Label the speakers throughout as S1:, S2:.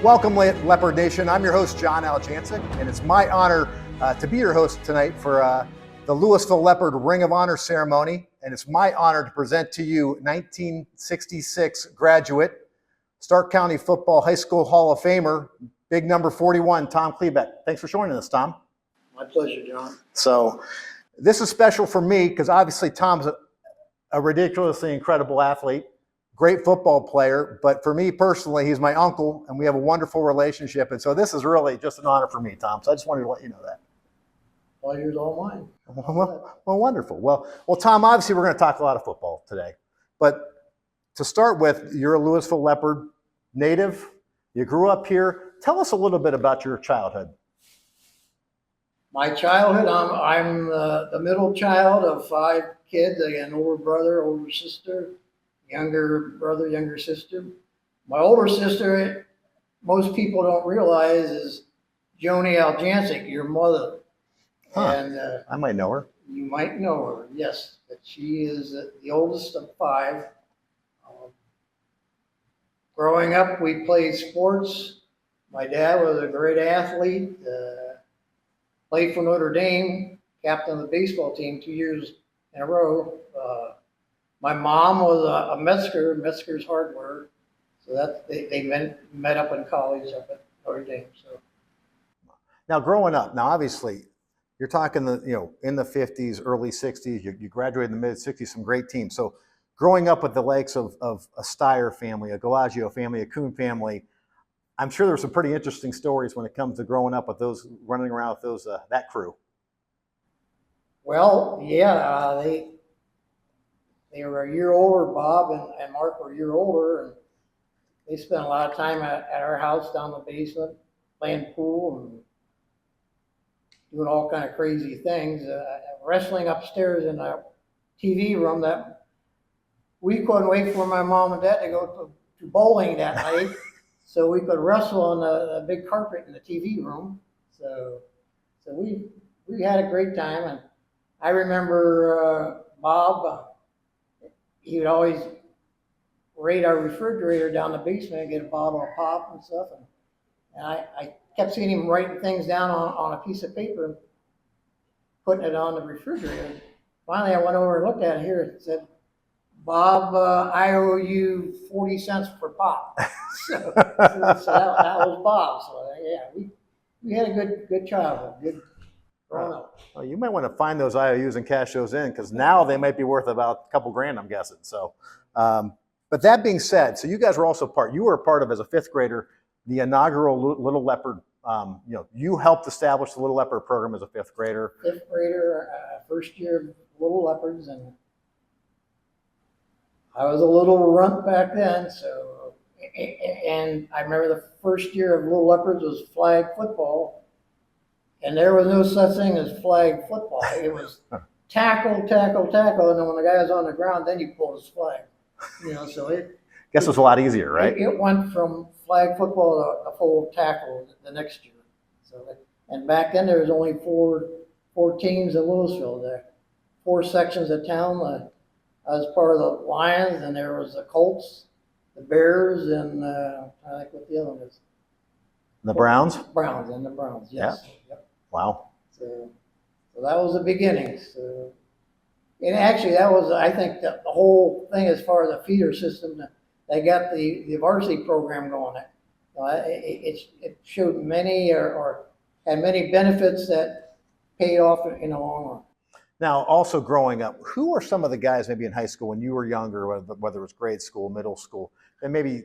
S1: Welcome, Leopard Nation. I'm your host, Jon Aljancic, and it's my honor to be your host tonight for the Louisville Leopard Ring of Honor ceremony. And it's my honor to present to you 1966 graduate, Stark County Football High School Hall of Famer, big number 41, Tom Chlebeck. Thanks for joining us, Tom.
S2: My pleasure, Jon.
S1: So this is special for me because obviously Tom's a ridiculously incredible athlete. Great football player, but for me personally, he's my uncle, and we have a wonderful relationship. And so this is really just an honor for me, Tom. So I just wanted to let you know that.
S2: Pleasure's all mine.
S1: Well, wonderful. Well, Tom, obviously we're going to talk a lot of football today. But to start with, you're a Louisville Leopard native. You grew up here. Tell us a little bit about your childhood.
S2: My childhood, I'm the middle child of 5 kids. I got an older brother, older sister, younger brother, younger sister. My older sister, most people don't realize, is Jon Aljancic, your mother.
S1: Huh.
S2: And
S1: I might know her.
S2: you might know her, yes. But she is the oldest of 5. Growing up, we played sports. My dad was a great athlete, played for Notre Dame, captain of the baseball team 2 years in a row. My mom was a Metzger's Hardware, so that they met up in college up at Notre Dame. So
S1: Now, growing up, obviously, you're talking in the 50s, early 60s. You graduated in the mid 60s, some great teams. So, growing up with the likes of a Steyer family, a Galaggio family, a Kuhn family, I'm sure there's some pretty interesting stories when it comes to growing up with those, running around with that crew.
S2: well, yeah, they were a year older. Bob and Mark were a year older, and they spent a lot of time at our house down the basement playing pool and doing all kind of crazy things. Wrestling upstairs in a TV room that we couldn't wait for my mom and dad to go to bowling that night, so we could wrestle on the big carpet in the TV room. So we had a great time, and I remember Bob. He would always raid our refrigerator down the basement and get a bottle of pop and stuff. And I kept seeing him writing things down on a piece of paper and putting it on the refrigerator. Finally, I went over and looked at it here. It said, "Bob, I owe you 40 cents for pop." so that was Bob. So yeah, we had a good childhood, good growing up.
S1: Well, you might want to find those IOUs and cash those in, because now they might be worth about a couple grand, I'm guessing. So, but that being said, so you guys were also you were a part of, as a 5th grader, the inaugural Little Leopard. You helped establish the Little Leopard program as a 5th grader.
S2: 5th grader, first year of Little Leopards, and I was a little runt back then. So, and I remember the first year of Little Leopards was flag football. And there was no such thing as flag football. It was tackle, tackle, tackle, and then when the guy was on the ground, then you pulled his flag. So
S1: Guess it was a lot easier, right?
S2: It went from flag football to full tackle the next year. And back then there was only four teams in Louisville. There, 4 sections of town. I was part of the Lions, and there was the Colts, the Bears, and I think what the other one is.
S1: The Browns?
S2: Browns, and the Browns, yes.
S1: Yeah.
S2: Yep.
S1: Wow.
S2: So that was the beginning. So, and actually, that was, I think, the whole thing as far as the feeder system. They got the varsity program going. It showed many or had many benefits that paid off in the long run.
S1: Now, also growing up, who are some of the guys maybe in high school when you were younger, whether it was grade school, middle school, and maybe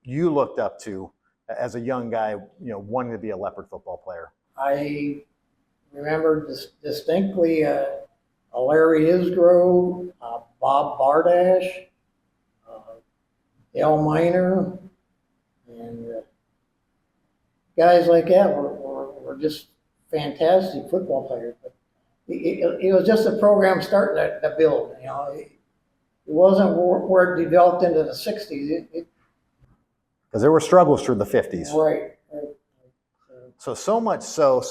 S1: you looked up to as a young guy, wanting to be a Leopard football player?
S2: I remember distinctly Larry Isgrove, Bob Bardash, Al Miner, and guys like that were just fantastic football players. But it was just a program starting to build. It wasn't where it developed into the 60s.
S1: Because there were struggles through the 50s.
S2: Right.
S1: So much so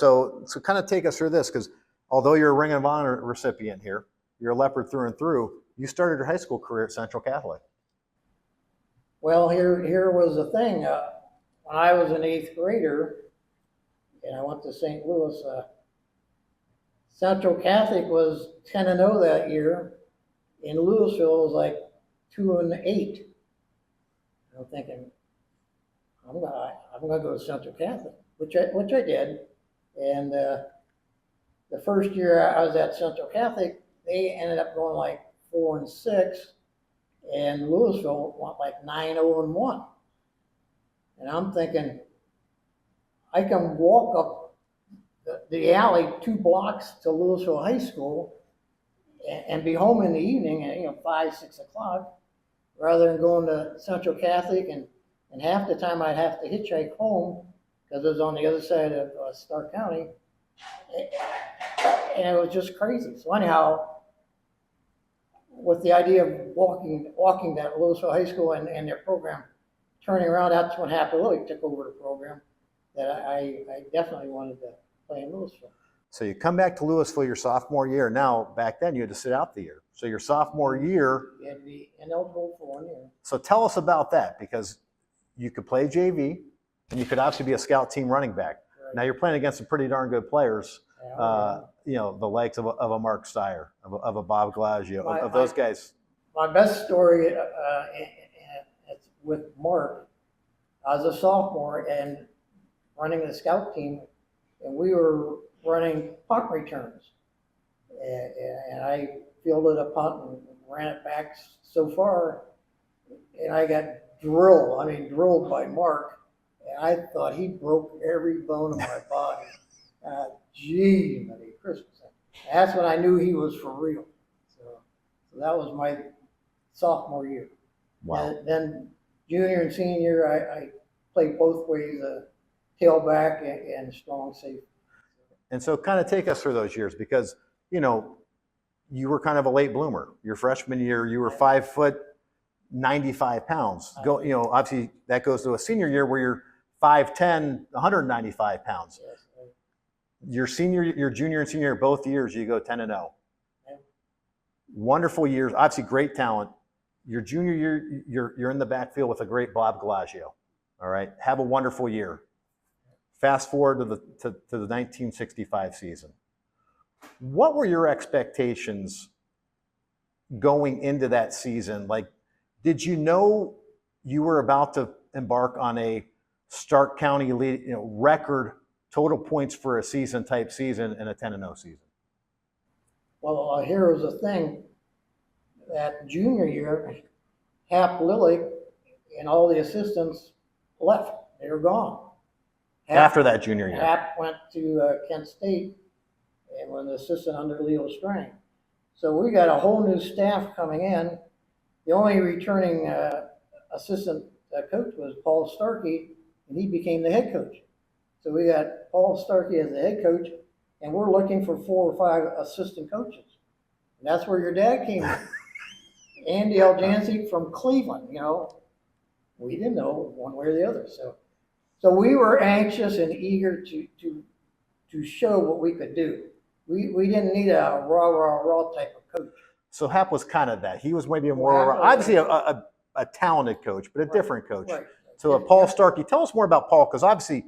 S1: kind of take us through this, because although you're a Ring of Honor recipient here, you're a Leopard through and through, you started your high school career at Central Catholic.
S2: Well, here was the thing. when I was an 8th grader, and I went to St. Louis, Central Catholic was 10-0 that year. In Louisville, it was like 2-8. I'm thinking, I'm gonna go to Central Catholic, which I did. And the first year I was at Central Catholic, they ended up going like 4-6, and Louisville went like 9-0-1. And I'm thinking, I can walk up the alley 2 blocks to Louisville High School and be home in the evening at 5, 6 o'clock, rather than going to Central Catholic, and half the time I'd have to hitchhike home because it was on the other side of Stark County, and it was just crazy. So anyhow, with the idea of walking that Louisville High School and their program turning around, that's when Happy Lily took over the program, that I definitely wanted to play in Louisville.
S1: So you come back to Louisville your sophomore year. Now, back then you had to sit out the year. So your sophomore year.
S2: You had to be ineligible for 1 year.
S1: So tell us about that, because you could play JV and you could obviously be a scout team running back. Right. Now you're playing against some pretty darn good players. The likes of a Mark Steyer, of a Bob Glagio, of those guys. My
S2: best story with Mark, I was a sophomore and running the scout team, and we were running punt returns. And I fielded a punt and ran it back so far, and I got drilled by Mark, and I thought he broke every bone in my body. Gee, Christmas. That's when I knew he was for real. So that was my sophomore year.
S1: Wow.
S2: And then junior and senior year, I played both ways, tailback and strong safety.
S1: And so kind of take us through those years, because, you were kind of a late bloomer. Your freshman year, you were 5 foot, 95 pounds. Obviously that goes to a senior year where you're 5'10", 195 pounds.
S2: Yes.
S1: Your junior and senior year, both years, you go 10-0.
S2: Yeah.
S1: Wonderful years, obviously great talent. Your junior year, you're in the backfield with a great Bob Glagio. All right, have a wonderful year. Fast forward to the 1965 season. What were your expectations going into that season? Like, did you know you were about to embark on a Stark County record total points for a season type season and a 10-0 season?
S2: Well, here was the thing. That junior year, Hap Lilly and all the assistants left. They were gone.
S1: After that junior year.
S2: Hap went to Kent State and was an assistant under Leo Strang. So we got a whole new staff coming in. The only returning assistant coach was Paul Starkey, and he became the head coach. So we got Paul Starkey as the head coach, and we're looking for 4 or 5 assistant coaches. And that's where your dad came in. Andy Aljancic from Cleveland, we didn't know one way or the other. So we were anxious and eager to show what we could do. We didn't need a raw type of coach.
S1: So Hap was kind of that. He was maybe obviously a talented coach, but a different coach.
S2: Right.
S1: So Paul Starkey, tell us more about Paul, because obviously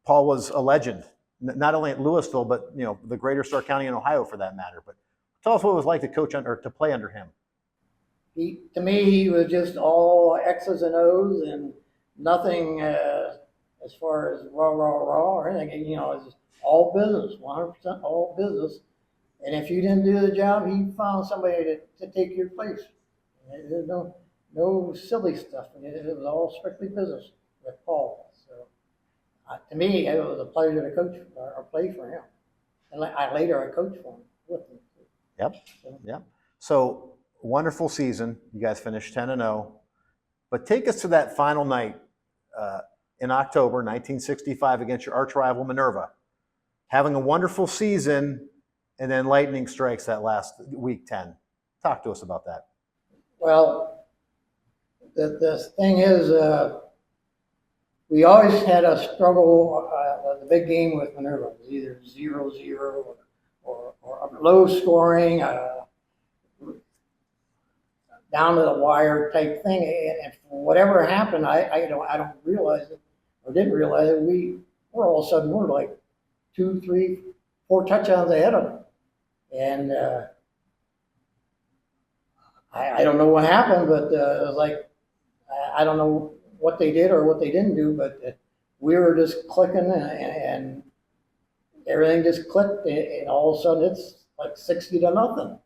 S1: Paul was a legend, not only at Louisville, but the greater Stark County in Ohio for that matter. But tell us what it was like to coach or to play under him.
S2: To me, he was just all X's and O's and nothing as far as raw or anything. It was all business, 100% all business. And if you didn't do the job, he found somebody to take your place. There's no silly stuff. It was all strictly business with Paul. So to me, it was a pleasure to coach or play for him. And later I coached for him with him.
S1: Yep. So wonderful season. You guys finished 10-0. But take us to that final night in October 1965 against your arch rival Minerva. Having a wonderful season, and then lightning strikes that last week 10. Talk to us about that.
S2: Well, the thing is, we always had a struggle. The big game with Minerva was either 0-0 or low scoring, down to the wire type thing. And for whatever happened, I don't realize it. or didn't realize it, we're all of a sudden we're like 2, 3, 4 touchdowns ahead of them. And I don't know what happened, but it was like, I don't know what they did or what they didn't do, but we were just clicking and everything just clicked, and all of a sudden it's like 60-0.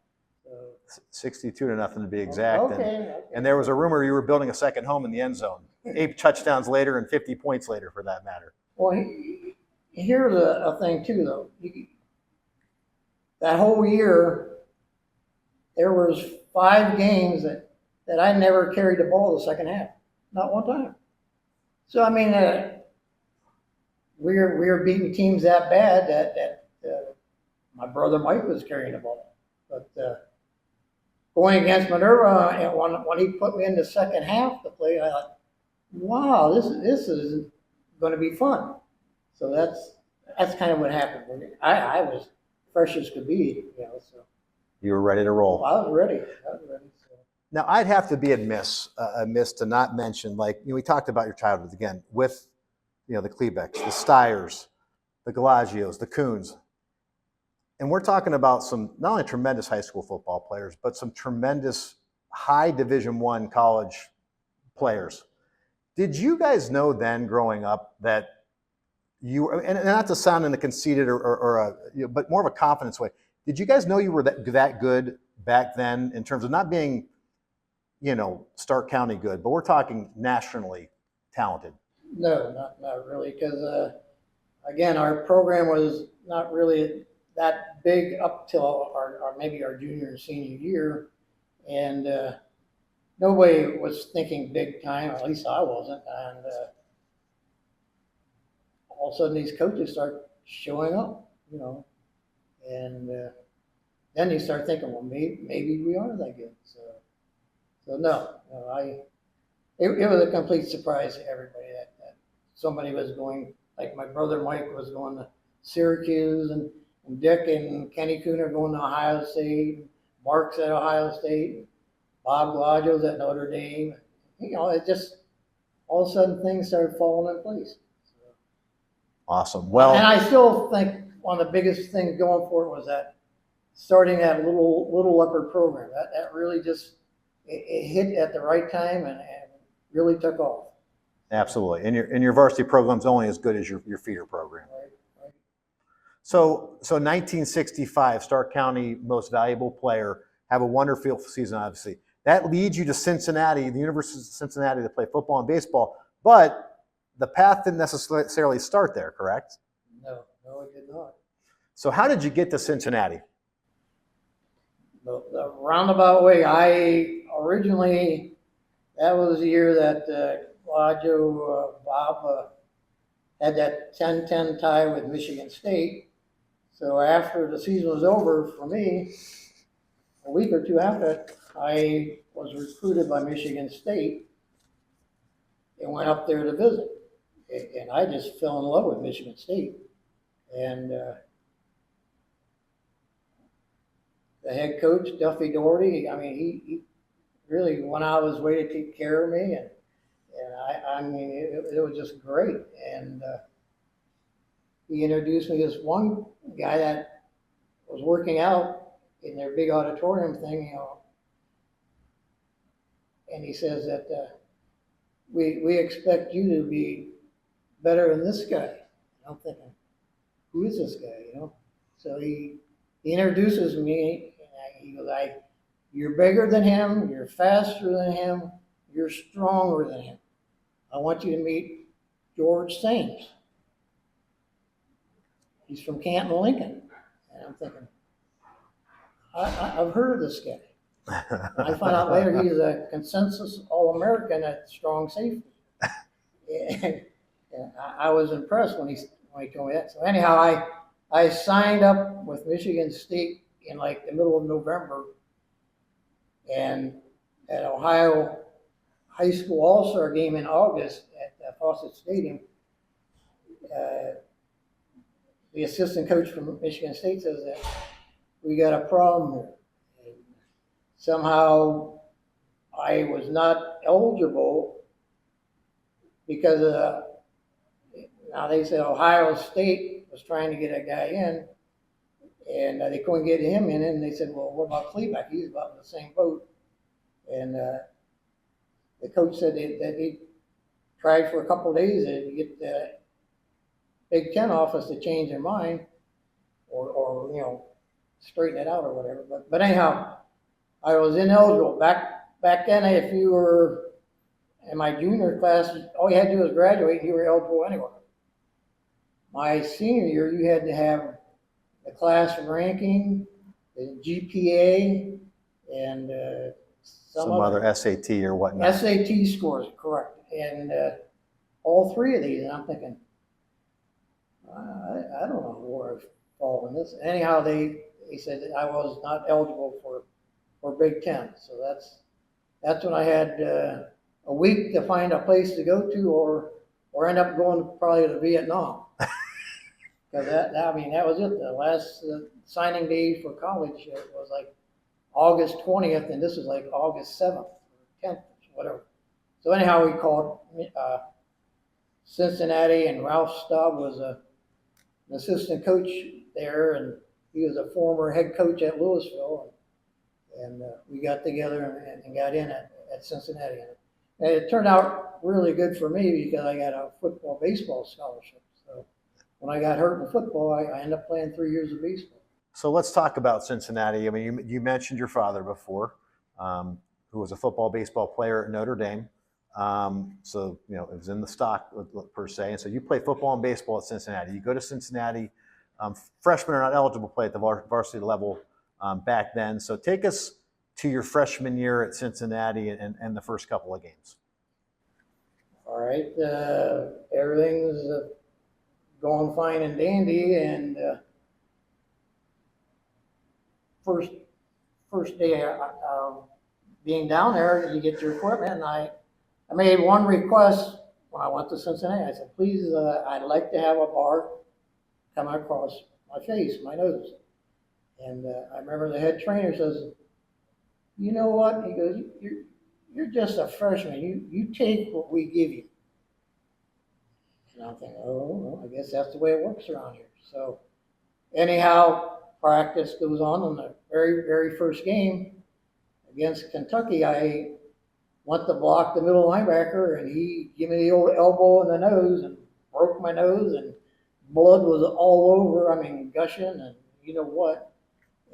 S1: 62-0 to be exact.
S2: Okay.
S1: And there was a rumor you were building a second home in the end zone. 8 touchdowns later and 50 points later, for that matter.
S2: Well, here's a thing too, though. That whole year, there was 5 games that I never carried the ball the second half, not one time. So I mean, we were beating teams that bad that my brother Mike was carrying the ball, but going against Minerva, and when he put me in the second half to play, I thought, wow, this is going to be fun. So that's kind of what happened. I was fresh as could be, So
S1: You were ready to roll.
S2: I was ready. So.
S1: Now, I'd have to be amiss to not mention, like, we talked about your childhood again with, the Chleebecks, the Steyers, the Galagios, the Coons. And we're talking about some not only tremendous high school football players, but some tremendous high Division I college players. Did you guys know then, growing up, that you were, and not to sound in a conceited but more of a confidence way, did you guys know you were that good back then in terms of not being, Stark County good, but we're talking nationally talented?
S2: No, not really, because again, our program was not really that big up till maybe our junior and senior year, and nobody was thinking big time. At least I wasn't. And all of a sudden, these coaches start showing up, and then you start thinking, well, maybe we are that good. So no, it was a complete surprise to everybody that somebody was going, like my brother Mike was going to Syracuse, and Dick and Kenny Coon are going to Ohio State, Mark's at Ohio State, Bob Glodio's at Notre Dame. It just, all of a sudden things started falling in place.
S1: Awesome. Well,
S2: and I still think one of the biggest things going for it was that starting that little Leopard program. That really just, it hit at the right time and really took off.
S1: Absolutely. And your varsity program's only as good as your feeder program.
S2: Right.
S1: So 1965, Stark County Most Valuable Player, have a wonderful season, obviously. That leads you to Cincinnati, the University of Cincinnati, to play football and baseball. But the path didn't necessarily start there, correct?
S2: No, it did not.
S1: So how did you get to Cincinnati?
S2: The roundabout way. I originally, that was the year that Bob had that 10-10 tie with Michigan State. So after the season was over for me, a week or two after it, I was recruited by Michigan State and went up there to visit. And I just fell in love with Michigan State. And the head coach, Duffy Doherty, he really went out of his way to take care of me. And it was just great. And he introduced me to this one guy that was working out in their big auditorium thing, and he says that we expect you to be better than this guy. And I'm thinking, who is this guy? So he introduces me, and he goes, you're bigger than him, you're faster than him, you're stronger than him. I want you to meet George Sames. He's from Canton, Lincoln. And I'm thinking, I've heard of this guy. I find out later he's a consensus All-American at strong safety. And I was impressed when he told me that. So anyhow, I signed up with Michigan State in like the middle of November, and at Ohio High School All-Star game in August at Fawcett Stadium, the assistant coach from Michigan State says that we got a problem here. And somehow I was not eligible because Now they said Ohio State was trying to get a guy in, and they couldn't get him in. And they said, well, what about Chlebeck? He's about in the same boat. And the coach said that he tried for a couple of days to get the Big Ten office to change their mind, or you know, straighten it out or whatever. But anyhow, I was ineligible back then. If you were in my junior class, all you had to do was graduate, and you were eligible anyway. My senior year, you had to have the class ranking, the GPA, and
S1: some other SAT or whatnot.
S2: SAT scores, correct. And all three of these, and I'm thinking, I don't know where I fall in this. Anyhow, they said that I was not eligible for Big Ten. So that's when I had a week to find a place to go to, or end up going probably to Vietnam. Because that was it. The last signing day for college was like August 20th, and this was like August 7th, or 10th, whatever. So anyhow, we called Cincinnati, and Ralph Staub was an assistant coach there, and he was a former head coach at Louisville, and we got together and got in at Cincinnati. And it turned out really good for me because I got a baseball scholarship. So when I got hurt in football, I ended up playing 3 years of baseball.
S1: So let's talk about Cincinnati. I mean, you mentioned your father before, who was a football, baseball player at Notre Dame. So, you know, it was in the stock per se. And so you play football and baseball at Cincinnati. You go to Cincinnati. Freshmen are not eligible to play at the varsity level back then. So take us to your freshman year at Cincinnati and the first couple of games.
S2: All right. Everything's going fine and dandy. And first day being down there, you get your equipment, and I made one request when I went to Cincinnati. I said, please, I'd like to have a bar coming across my face, my nose. And I remember the head trainer says, you know what? He goes, you're just a freshman. You take what we give you. And I'm thinking, oh, well, I guess that's the way it works around here. So anyhow, practice goes on the very, very first game against Kentucky. I went to block the middle linebacker, and he gave me the old elbow in the nose and broke my nose, and blood was all over. I mean, gushing and you know what.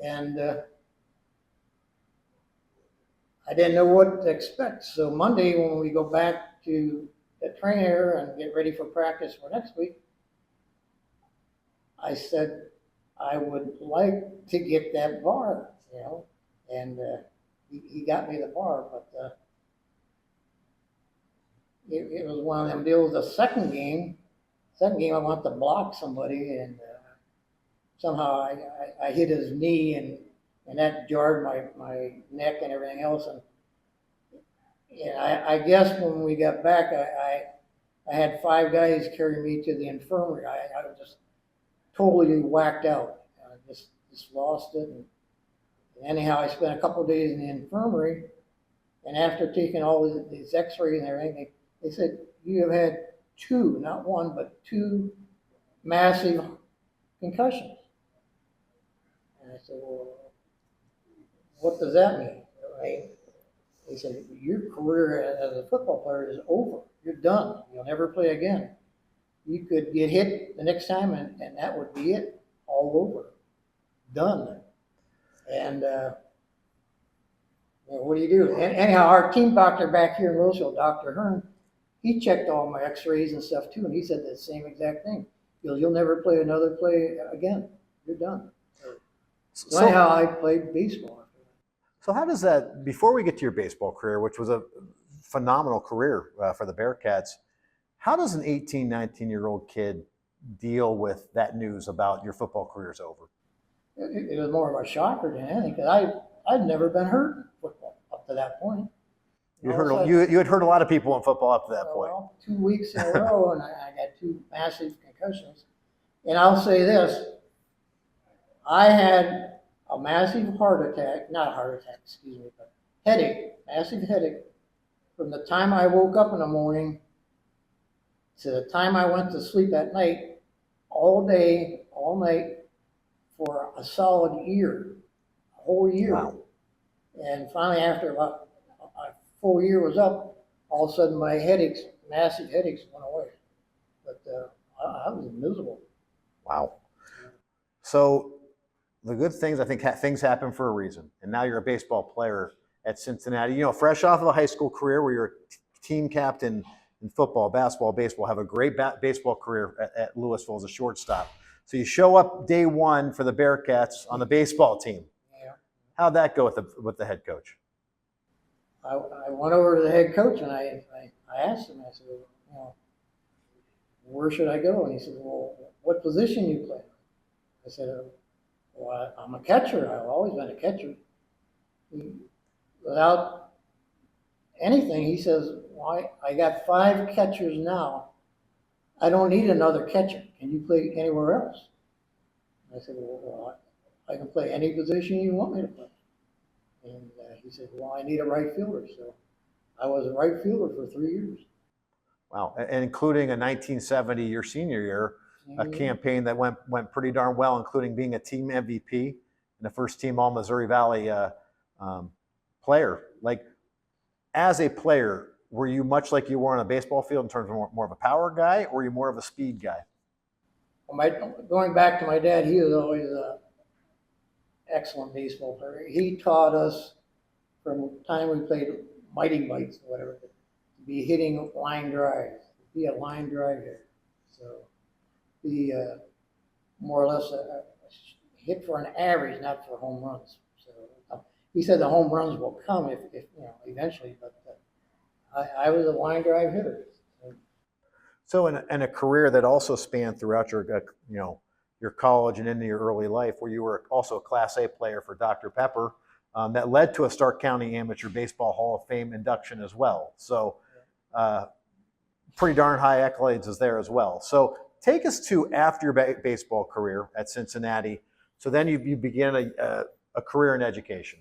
S2: And I didn't know what to expect. So Monday, when we go back to the trainer and get ready for practice for next week, I said, I would like to get that bar, you know, and he got me the bar, but it was one of them deals. The second game I went to block somebody, and somehow I hit his knee, and that jarred my neck and everything else. And I guess when we got back, I had 5 guys carry me to the infirmary. I was just totally whacked out. I just lost it. And anyhow, I spent a couple of days in the infirmary, and after taking all these x-rays and everything, they said, you have had 2, not 1, but 2 massive concussions. And I said, well, what does that mean? Right? They said, your career as a football player is over. You're done. You'll never play again. You could get hit the next time, and that would be it. All over. Done. And what do you do? And anyhow, our team doctor back here in Louisville, Dr. Hearn, he checked all my x-rays and stuff too, and he said the same exact thing. You'll never play another play again. You're done. So anyhow, I played baseball.
S1: So how does that, before we get to your baseball career, which was a phenomenal career for the Bearcats, how does an 18, 19-year-old kid deal with that news about your football career's over?
S2: It was more of a shocker than anything, because I'd never been hurt in football up to that point.
S1: You had hurt a lot of people in football up to that point.
S2: Well, 2 weeks in a row, and I got 2 massive concussions. And I'll say this, I had a massive headache, massive headache, from the time I woke up in the morning To the time I went to sleep at night, all day, all night, for a solid year, a whole year.
S1: Wow.
S2: And finally, after about a full year was up, all of a sudden my headaches, massive headaches, went away. But I was miserable.
S1: Wow. So the good things, I think things happen for a reason. And now you're a baseball player at Cincinnati. You know, fresh off of a high school career where you're a team captain in football, basketball, baseball, have a great baseball career at Louisville as a shortstop. So you show up day one for the Bearcats on the baseball team.
S2: Yeah.
S1: How'd that go with the head coach?
S2: I went over to the head coach and I asked him, I said, you know, where should I go? And he said, well, what position you play? I said, well, I'm a catcher. I've always been a catcher. Without anything, he says, well, I got 5 catchers now. I don't need another catcher. Can you play anywhere else? I said, well, I can play any position you want me to play. And he said, well, I need a right fielder. So I was a right fielder for 3 years.
S1: Wow. And including a 1970, your senior year, a campaign that went pretty darn well, including being a team MVP and the first team All Missouri Valley player. Like, as a player, were you much like you were on a baseball field in terms of more of a power guy, or were you more of a speed guy?
S2: Well, going back to my dad, he was always an excellent baseball player. He taught us from the time we played mighty bites or whatever to be hitting line drives, be a line drive hitter. So be more or less a hit for an average, not for home runs. So he said the home runs will come if you know, eventually, but I was a line drive hitter.
S1: So in a career that also spanned throughout your your college and into your early life, where you were also a Class A player for Dr. Pepper, that led to a Stark County Amateur Baseball Hall of Fame induction as well. So pretty darn high accolades is there as well. So take us to after your baseball career at Cincinnati. So then you begin a career in education.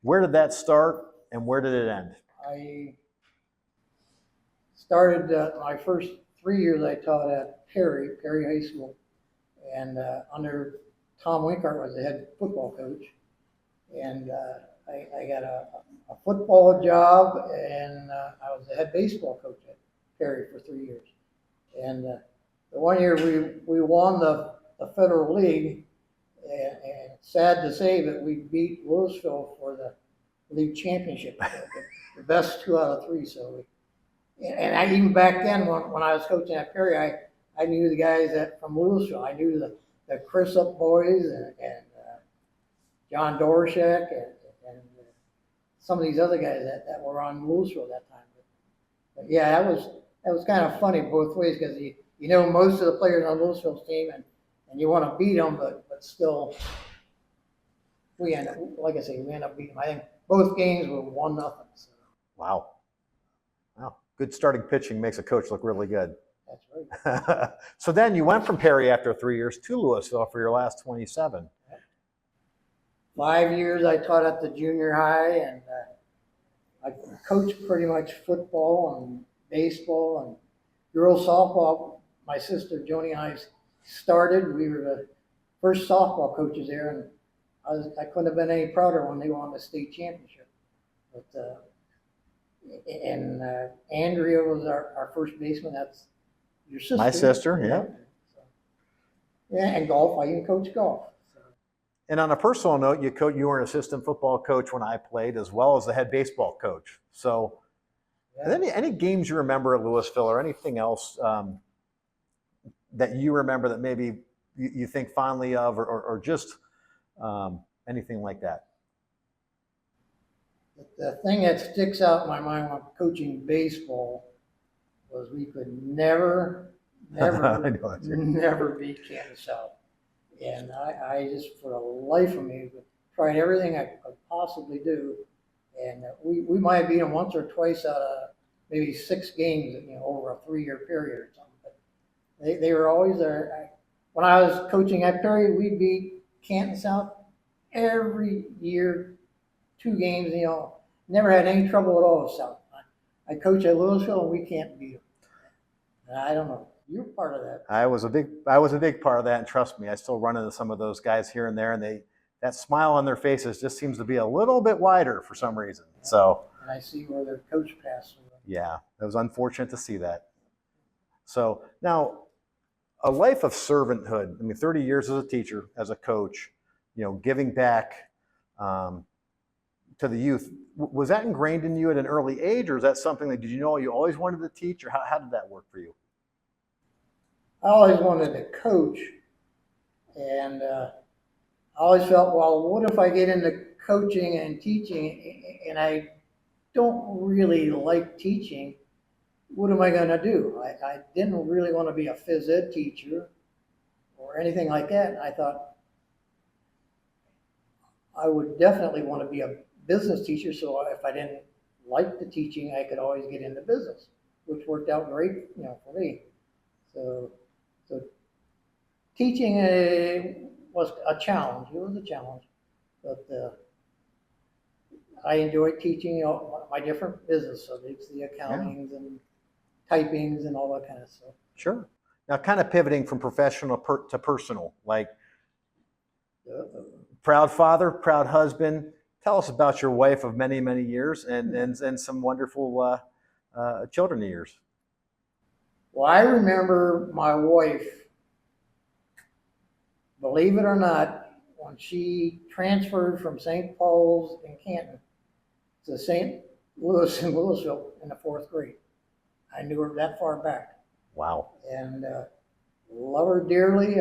S1: Where did that start and where did it end?
S2: I started my first 3 years I taught at Perry High School, and under Tom Winkart was the head football coach, and I got a football job, and I was the head baseball coach at Perry for 3 years. And the one year we won the Federal League, and sad to say that we beat Louisville for the league championship, the best 2 out of 3. So and even back then when I was coaching at Perry, I knew the guys from Louisville. I knew the Chris Up boys and John Dorshek and some of these other guys that were on Louisville at that time. But yeah, that was kind of funny both ways, because you know most of the players on Louisville's team and you want to beat them, but still we end up, like I say, we end up beating them. I think both games were 1-0. So.
S1: Wow. Good starting pitching makes a coach look really good.
S2: That's right.
S1: So then you went from Perry after 3 years to Louisville for your last 27.
S2: 5 years I taught at the junior high, and I coached pretty much football and baseball and girls softball. My sister Joni and I started. We were the first softball coaches there, and I couldn't have been any prouder when they won the state championship. But and Andrea was our first baseman. That's your sister.
S1: My sister, yeah.
S2: So, yeah, and golf. I even coach golf. So.
S1: And on a personal note, you were an assistant football coach when I played, as well as the head baseball coach. So, yeah. Any games you remember at Louisville or anything else that you remember that maybe you think fondly of, or just anything like that?
S2: The thing that sticks out in my mind when coaching baseball was we could never beat Canton South. And I just, for the life of me, tried everything I could possibly do. And we might have beat them once or twice out of maybe 6 games, over a 3-year period or something. But they were always there. When I was coaching at Perry, we beat Canton South every year, 2 games, never had any trouble at all with South. I coach at Louisville and we can't beat them. I don't know. You're part of that.
S1: I was a big part of that, and trust me, I still run into some of those guys here and there, and that smile on their faces just seems to be a little bit wider for some reason.
S2: Yeah.
S1: So,
S2: and I see where their coach passed away.
S1: Yeah, it was unfortunate to see that. So now, a life of servanthood. I mean, 30 years as a teacher, as a coach, giving back to the youth. Was that ingrained in you at an early age, or is that something that, did you know you always wanted to teach, or how did that work for you?
S2: I always wanted to coach, and I always felt, well, what if I get into coaching and teaching, and I don't really like teaching? What am I going to do? I didn't really want to be a phys ed teacher or anything like that. And I thought I would definitely want to be a business teacher. So if I didn't like the teaching, I could always get into business, which worked out great, for me. So teaching was a challenge. It was a challenge, but I enjoyed teaching my different business subjects, the accountings and typings and all that kind of stuff.
S1: Sure. Now, kind of pivoting from professional to personal, like proud father, proud husband. Tell us about your wife of many, many years and some wonderful children of yours.
S2: Well, I remember my wife, believe it or not, when she transferred from St. Paul's in Canton to St. Louis in Louisville in the 4th grade. I knew her that far back.
S1: Wow.
S2: And love her dearly.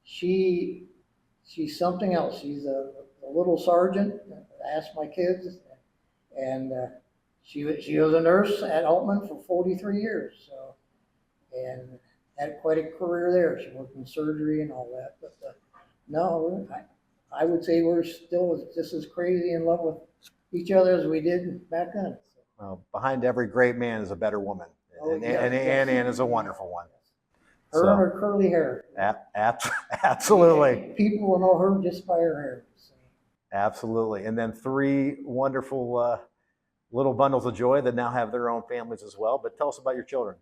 S2: She's something else. She's a little sergeant. Ask my kids. And she was a nurse at Altman for 43 years. So, and had quite a career there. She worked in surgery and all that. But no, I would say we're still just as crazy in love with each other as we did back then.
S1: Well, behind every great man is a better woman. And Ann is a wonderful one.
S2: Her and her curly hair.
S1: Absolutely.
S2: People will know her just by her hair. So.
S1: Absolutely. And then 3 wonderful little bundles of joy that now have their own families as well. But tell us about your children.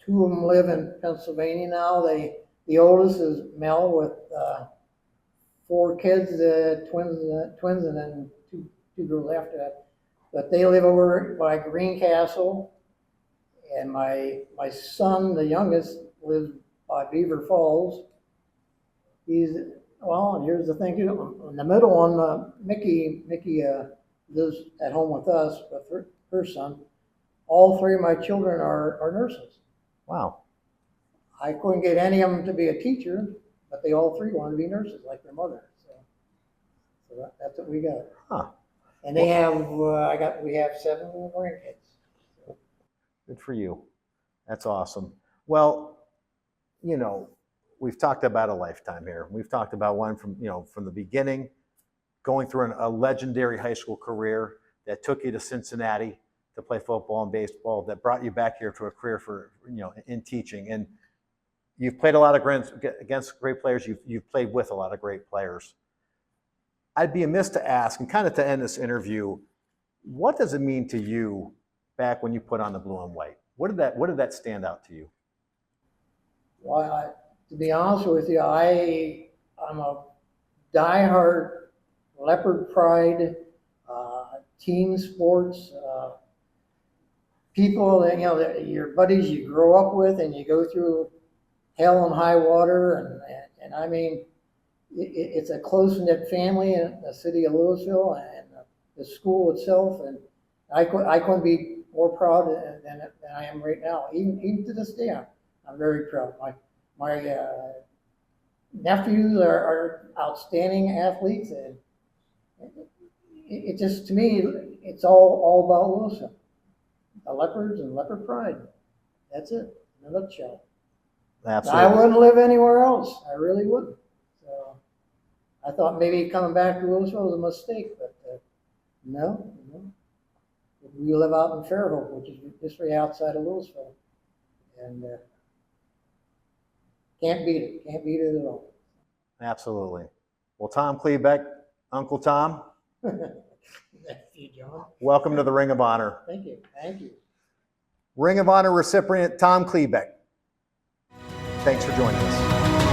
S2: 2 of them live in Pennsylvania now. The oldest is Mel with 4 kids, twins, and then two girls after that. But they live over by Greencastle, and my son, the youngest, lives by Beaver Falls. And here's the thing too. In the middle one, Mickey lives at home with us with her son. All 3 of my children are nurses.
S1: Wow.
S2: I couldn't get any of them to be a teacher, but they all 3 wanted to be nurses like their mother. So that's what we got. Huh. And they we have 7 grandkids. So.
S1: Good for you. That's awesome. Well, we've talked about a lifetime here. We've talked about one from the beginning, going through a legendary high school career that took you to Cincinnati to play football and baseball, that brought you back here to a career for, in teaching. And you've played a lot against great players. You've played with a lot of great players. I'd be amiss to ask, and kind of to end this interview, what does it mean to you back when you put on the blue and white? What did that stand out to you?
S2: Well, to be honest with you, I'm a diehard Leopard pride, team sports, people that your buddies you grow up with, and you go through hell and high water, and I mean. It's a close-knit family in the city of Louisville and the school itself, and I couldn't be more proud than I am right now. Even to this day, I'm very proud. My nephews are outstanding athletes, and it just, to me, it's all about Louisville, the Leopards and Leopard pride. That's it in a nutshell.
S1: Absolutely.
S2: I wouldn't live anywhere else. I really wouldn't. I thought maybe coming back to Louisville was a mistake, but no. We live out in Fairhope, which is just right outside of Louisville, and can't beat it. Can't beat it at all.
S1: Absolutely. Well, Tom Chlebeck, Uncle Tom.
S2: Thank you, John.
S1: Welcome to the Ring of Honor.
S2: Thank you.
S1: Ring of Honor recipient Tom Chlebeck. Thanks for joining us.